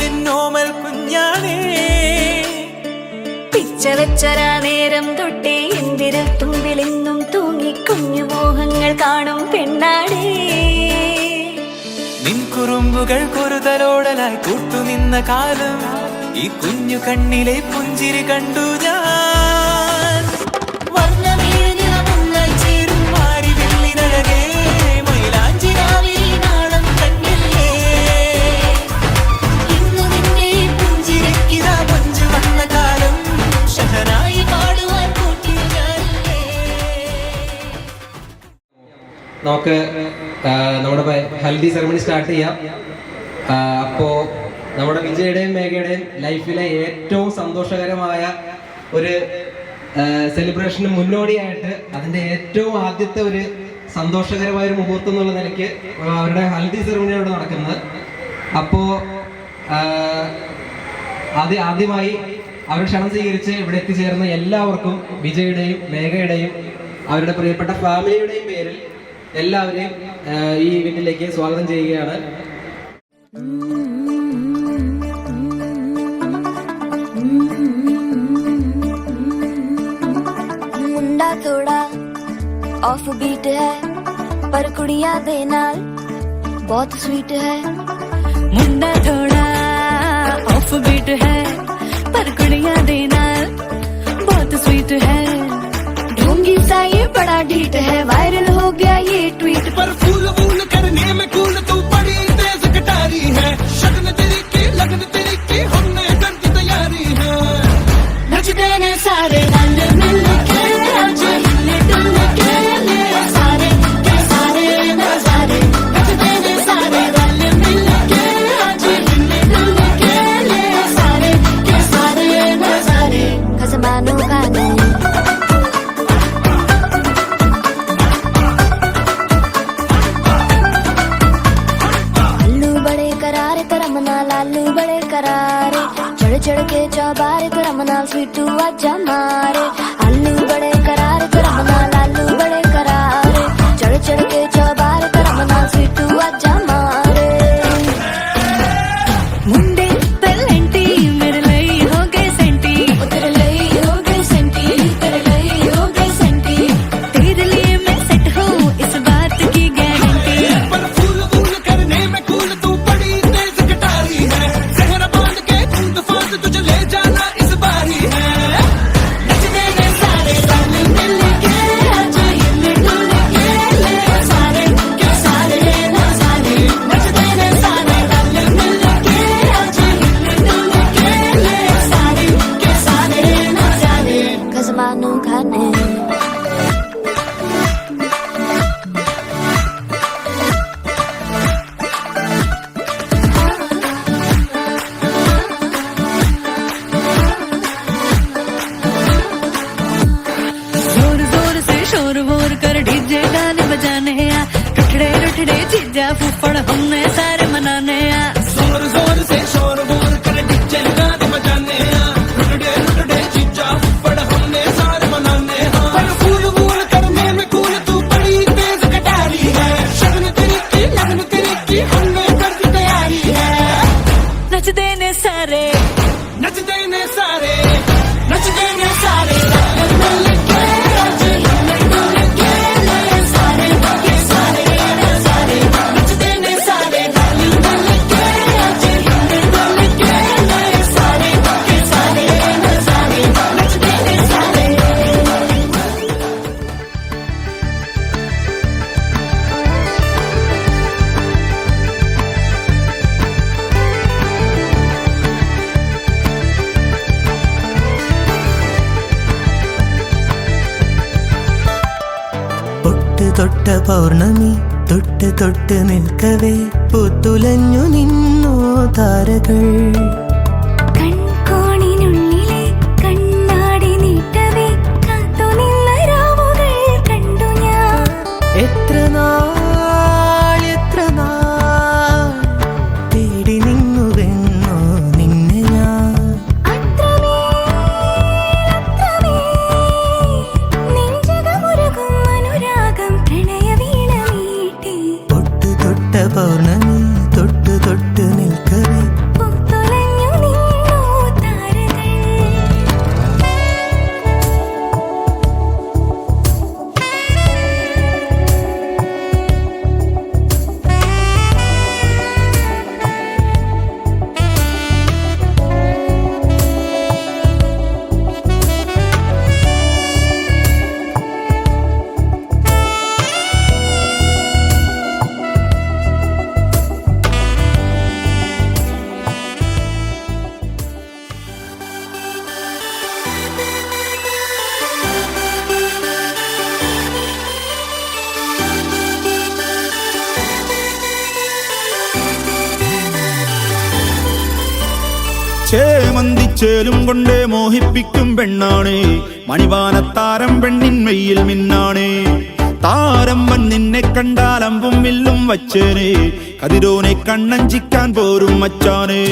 എന്നോമൽ കുഞ്ഞാണേ. പിച്ച വെച്ചരാ നേരം തൊട്ടേ എന്തിരൽ തുമ്പിലെന്നും തൂങ്ങി കുഞ്ഞു മോഹങ്ങൾ കാണും പെണ്ണാടേ. നിൻ കുറുമ്പുകൾ കുറുതലോടലായി കൂട്ടുനിന്ന കാലം ഈ കുഞ്ഞു കണ്ണിലെ പുഞ്ചിരി കണ്ടു ഞാൻ. വർണ്ണമേനിളമുങ്ങൾ ചേരും മാറി വെള്ളിനഴകേ, മൈലാഞ്ചിരാവിൽ നാളം കണ്ണില്ലേ. ഇന്നു നിന്നെ പുഞ്ചിരിക്കിതാ പഞ്ചു വന്ന കാലം ഷഹനായി പാടുവാൻ കൂട്ടിയ ഞാനില്ലേ. നമുക്ക് നമ്മുടെ ഹൽദി സെറമണി സ്റ്റാർട്ട് ചെയ്യാം. അപ്പോൾ നമ്മുടെ വിജയുടെയും മേഘയുടെയും ലൈഫിലെ ഏറ്റവും സന്തോഷകരമായ ഒരു സെലിബ്രേഷന് മുന്നോടിയായിട്ട് അതിൻ്റെ ഏറ്റവും ആദ്യത്തെ ഒരു സന്തോഷകരമായ ഒരു മുഹൂർത്തം എന്നുള്ള നിലയ്ക്ക് അവരുടെ ഹൽദി സെറമണിയാണ് നടക്കുന്നത്. അപ്പോൾ ആദ്യമായി അവർ ക്ഷണം സ്വീകരിച്ച് ഇവിടെ എത്തിച്ചേർന്ന എല്ലാവർക്കും വിജയുടെയും മേഘയുടെയും അവരുടെ പ്രിയപ്പെട്ട ഫാമിലിയുടെയും പേരിൽ എല്ലാവരെയും ഈ വീട്ടിലേക്ക് സ്വാഗതം ചെയ്യുകയാണ്. मुंडा थोड़ा ऑफ बीट है पर कुड़िया दे नाल बहुत स्वीट है. मुंडा थोड़ा ऑफ बीट है पर कुड़िया दे नाल बहुत स्वीट है. ढोंगी सा ये बड़ा डीट है, वायरल हो गया ये ट्वीट पर फूल वूल करने में कूल तू बड़ी तेज कटारी है. शगन तेरी की लगन तेरी की हमने कर दी तैयारी है. नचते ने सारे रल मिल के आज हिले डुल के ले सारे के सारे नजारे. नचते ने सारे रल मिल के आज हिले डुल के ले सारे के सारे नजारे. खसमानो गाने लालू बड़े करारे चढ़ चढ़ के चौबारे तो रमना स्वीटू आजा मारे. आलू बड़े करारे तो रमना लालू बड़े करारे चढ़ चढ़ के चौबारे तो रमना स्वीटू आजा मारे. मुंडे तलेंटी मेरे लई हो गए सेंटी, तेरे लई हो गए सेंटी, तेरे लई हो गए सेंटी. तेरे लिए मैं सेट हूँ इस बात की गारंटी. पर फूल वूल करने में कूल तू बड़ी तेज कटारी है. सहरा बांध के कूद फांद तुझे ले जाना इस बारी है. नचने में सारे रल मिल के आज हिले डुल के ले सारे के सारे नजारे. नचने में सारे रल मिल के आज हिले डुल के ले सारे के सारे नजारे. खसमानो खाने जोर जोर से शोर वोर कर डीजे गाने बजाने आ. रुठड़े रुठड़े चीजा फूफड़ हमने सारे मनाने आ. जोर जोर से शोर वोर कर डीजे गाने बजाने आ. रुटड़े रुटड़े चीजा फुफड़ हमने सारे मनाने आ. पर फूल वूल करने में कूल तू बड़ी तेज कटारी है. शगन तेरी की लगन तेरी की हमने कर दी तैयारी है. नचते ने सारे नचते ने सारे नचते ने सारे रल मिल के आज हिले डुल के ले सारे के सारे नजारे. नचते ने सारे रल मिल के आज हिले डुल के ले सारे के सारे नजारे. नचते ने सारे തൊട്ട പൗർണമി തൊട്ട് തൊട്ട് നിൽക്കവേ പുത്തുലഞ്ഞു നിന്നോ താരകൾ. കൺകോണിനുള്ളിലെ കണ്ണാടി നീട്ടവേ കാത്തു നിന്ന രാവുകൾ കണ്ടു ഞാൻ. എത്ര നാൾ തേടി നിന്നുവെന്നോ നിന്നെ ഞാൻ. നെഞ്ചകമുരുകും അനുരാഗം പ്രണയ വീണ മീട്ടി. തൊട്ട് തൊട്ട പൗർണമി തൊട്ട് തൊട്ട് നിൽക്കവേ പൂത്തുലഞ്ഞു ചേമന്തിച്ചേലും കൊണ്ടേ മോഹിപ്പിക്കും പെണ്ണാണേ, മണിവാനത്താരം പെണ്ണിൻ മെയ്യിൽ മിന്നാണേ. താരമ്പൻ നിന്നെ കണ്ടാൽ അമ്പും വില്ലും വച്ചേനെ, കതിരോനെ കണ്ണഞ്ചിക്കാൻ പോരും മച്ചാനേ.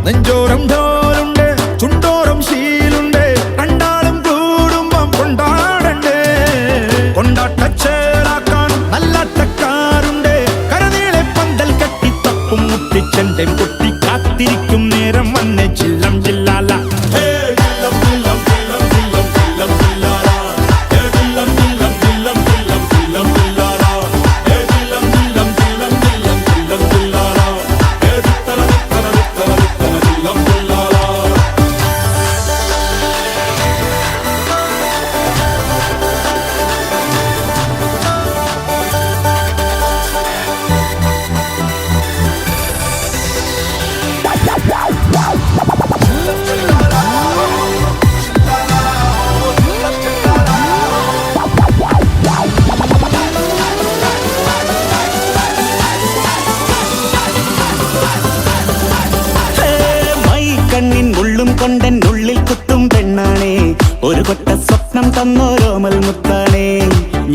നെഞ്ചോരം ഢോലുണ്ട്, ചുണ്ടോരം ശീലുണ്ട്, രണ്ടാളും കൂടുമ്പം കൊണ്ടാടണ്ടേ. കൊണ്ടാട്ടച്ചേലാക്കാൻ നല്ലാട്ടക്കാരുണ്ട്, കരനീളെ പന്തൽ കെട്ടി തപ്പും മുട്ടിച്ചെണ്ടൻ കൊട്ടി കാത്തിരിക്കും നേരം വന്നെ ചില്ലം ജില്ലാല. കണ്ണിൻ ഉള്ളും കൊണ്ടൻ ഉള്ളിൽ കുത്തും പെണ്ണാണേ, ഒരു കൊട്ട സ്വപ്നം തന്നോരോമൽ മുത്താണേ.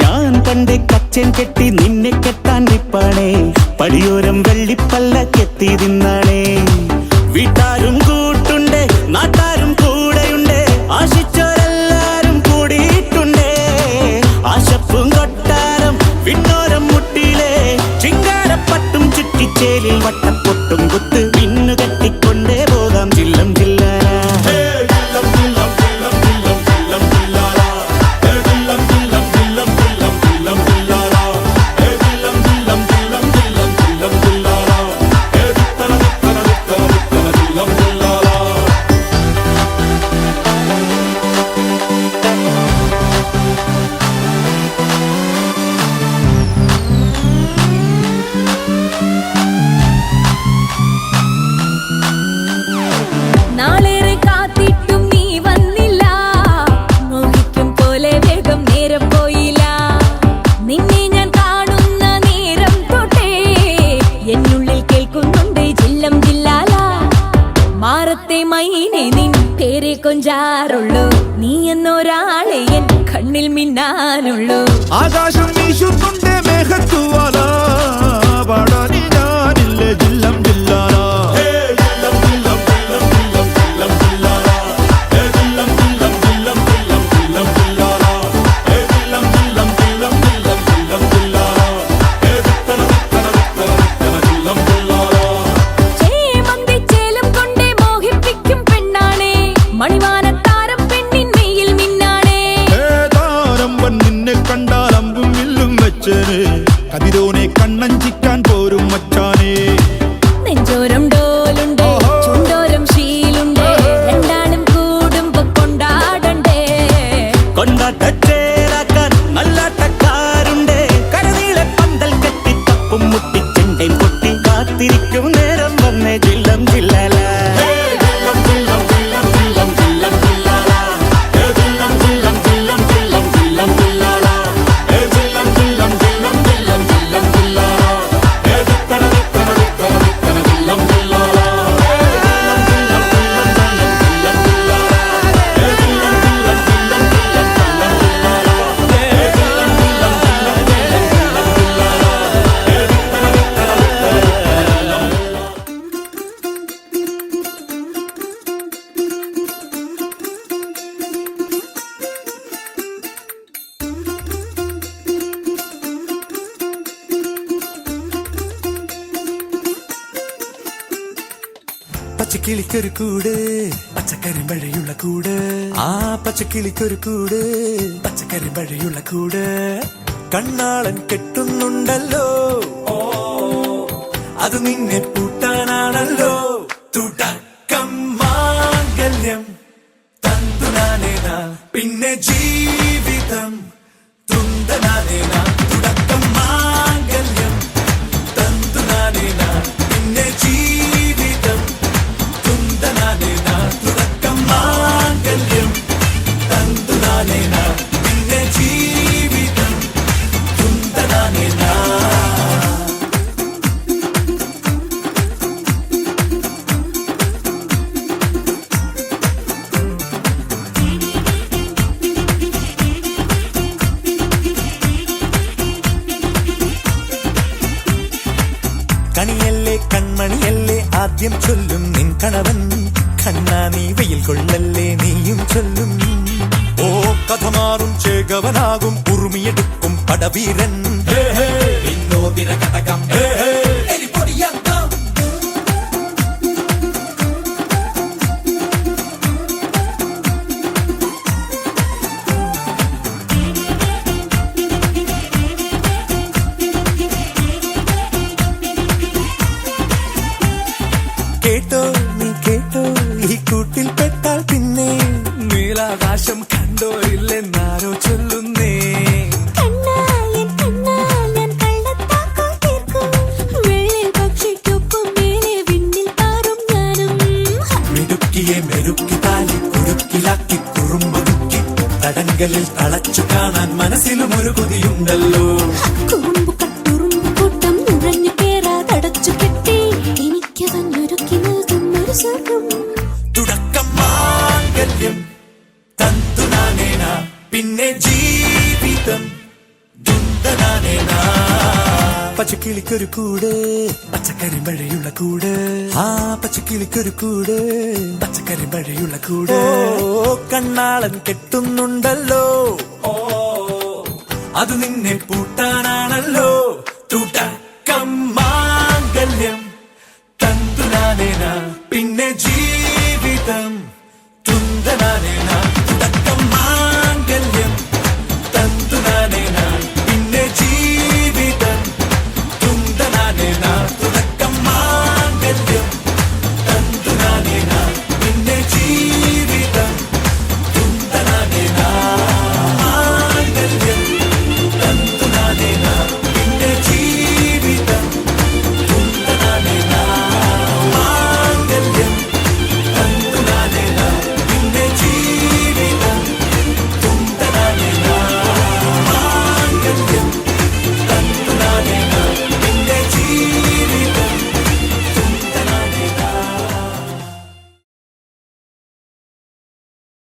ഞാൻ പണ്ട് കച്ചൻ കെട്ടി നിന്നെ കെട്ടാൻ നിപ്പാണേ, പടിയോരം വെള്ളിപ്പല്ല കെത്തി തിന്നാണേ. വീട്ടാരും കൂട്ടുണ്ട്, നാട്ടാരും കൂടെയുണ്ട്, ആശിച്ചോരെല്ലാരും കൂടിയിട്ടുണ്ട്. ആശപ്പും കൊട്ടാരം വിണ്ണോരം മുട്ടിയിലെ ചിങ്കാരപ്പട്ടും ചുറ്റിച്ചേലിൽ വട്ടപ്പൊട്ടും കുത്ത് പിന്നു കെട്ടിക്കൊണ്ടേ പോകാം ചില്ലം ജില്ലാല. നാളേറെ കാത്തിട്ടും നീ വന്നില്ല, മോഹിക്കും പോലെ വേഗം നേരം പോയില്ല. നിന്നെ ഞാൻ കാണുന്ന നേരം തൊട്ടേ എന്നുള്ളിൽ കേൾക്കുന്നുണ്ട് ജില്ലം ജില്ലാല. മാറത്തെ മൈനെ നിൻ പേരെ കൊഞ്ചാറുള്ളൂ, നീ എന്നൊരാളെ എൻ കണ്ണിൽ മിന്നാനുള്ളൂ. ആകാശം വീശുന്നുണ്ട് മേഘത്തുവാല, പാടാനി ഞാനില്ലേ ജില്ലം ജില്ലാല. ചേമന്തിച്ചേലും കൊണ്ടേ മോഹിപ്പിക്കും പെണ്ണാണേ, മണിവാനത്താരം പെണ്ണിൻ മെയ്യിൽ മിന്നാണേ. താരമ്പൻ നിന്നെ കണ്ടാൽ അമ്പും വില്ലും വെച്ചേനെ, കതിരോനെ കണ്ണഞ്ചിക്കാൻ പോരും മച്ചാനേ. നെഞ്ചോരം ഡോലുണ്ട്, ചുണ്ടോരം ശീലുണ്ട്, രണ്ടാളും കൂടുമ്പോ കൊണ്ടാടണ്ടേ. കൊണ്ടാട്ടച്ചേലാക്കാൻ നല്ലാട്ടക്കാരുണ്ട്, കരനീളെ പന്തൽ കെട്ടി തപ്പും മുട്ടിച്ചെണ്ടൻ കൊട്ടി കാത്തിരിക്കും നേരം വന്നേ ജില്ലം ജില്ലാല. പച്ചക്കിളിക്കൊരു കൂട്, പച്ചക്കരിമ്പഴയുള്ള കൂട്, ആ പച്ചക്കിളിക്കൊരു കൂട്, പച്ചക്കരിമ്പഴയുള്ള കൂട്. കണ്ണാളൻ കെട്ടുന്നുണ്ടല്ലോ, അത് നിന്നെ പൂട്ടാനാണല്ലോ. തുടക്കം മാംഗല്യം തന്തുനാനേന, പിന്നെ ജീവിതം തുന്തനാനേന. തുടക്കം മാംഗല്യം തന്തുനാനേന, പിന്നെ ജീവിതം തുന്തനാനേന. തുടക്കം മാംഗല്യം തന്തുനാനേന, പിന്നെ ജീവിതം തുന്തനാനേന. ആദ്യം ചൊല്ലും നിൻ കണവൻ കണ്ണാ നീ വെയിൽ കൊള്ളല്ലേ നീയും ചൊല്ലും ഓ കഥ മാറും ചേകവനാകും ഉറുമിയെടുക്കും പടവീരൻ വിനോദിന കടകം എലിപൊടിയങ്കം കേട്ടോ നീ കേട്ടോ ഈ കൂട്ടിൽ പെട്ടാൽ പിന്നെ നീലാകാശം കണ്ടോ ഇല്ലെന്നാരോ ചൊല്ലുന്നേ മെരുക്കിയെ മെരുക്കി താലി കുരുക്കിലാക്കി കുറുമ്പൊതുക്കി തടങ്കലിൽ തളച്ചു കാണാൻ മനസ്സിലും ഒരു കൊതിയുണ്ടല്ലോ തുടക്കം മാംഗല്യം തന്തുനാനേന പിന്നെ ജീവിതം ദുന്തനാനേന പച്ചക്കിളിക്കൊരു കൂട് പച്ചക്കറി മഴയുള്ള കൂട് ആ പച്ചക്കിളിക്കൊരു കൂട് പച്ചക്കറി മഴയുള്ള കൂട് ഓ കണ്ണാളൻ കെട്ടുന്നുണ്ടല്ലോ ഓ അത് നിന്നെ പൂട്ടാനാണല്ലോ തുടക്കം മാംഗല്യം തന്തുനാനേന പിന്നെ ജീവിതം തുന്തനാനേന